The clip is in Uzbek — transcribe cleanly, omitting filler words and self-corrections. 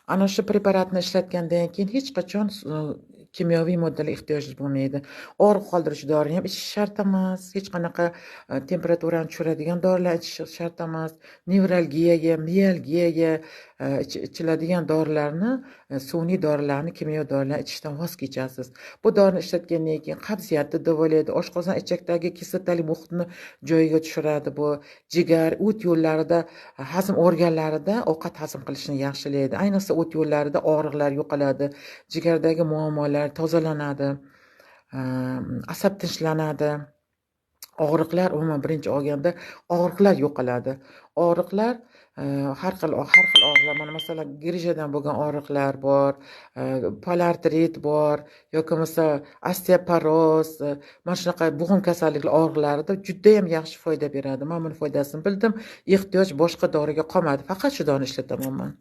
Ana shu preparatni ishlatgandan keyin hech qachon kimyoviy moddalar ehtiyoj bo'lmaydi. Og'riq qoldiruvchi dorini ham ichish shart emas. Hech qanaqa temperaturani tushiradigan dorilar ichish shart emas. Nevralgiyaga, mialgiyaga ichiladigan dorilarni, sun'iy dorilarni, kimyo dorilarni ichishdan voz kechasiz. Bu dorini ishlatgandan keyin qabziyatni davolaydi, oshqozon ichakdagi kislotali muhitni joyiga tushiradi. Bu jigar, o't yo'llarida, hazm organlarida ovqat hazm qilishni yaxshilaydi. Ayniqsa o't yo'llarida og'riqlar yo'qoladi, jigardagi muammolar tozalanadi, asab tinchlanadi. Og'riqlar umuman birinchi olganda og'riqlar yo'qoladi. Og'riqlar har xil og'riqlar, mana masalan grijadan bo'lgan og'riqlar bor, polartrit bor yoki bo'lmasa osteoporoz, mana shunaqa bo'g'im kasalliklar og'riqlarida judayam yaxshi foyda beradi. Men buni foydasini bildim. Ehtiyoj boshqa doriga qolmadi. Faqat shu dorini ishlataman men.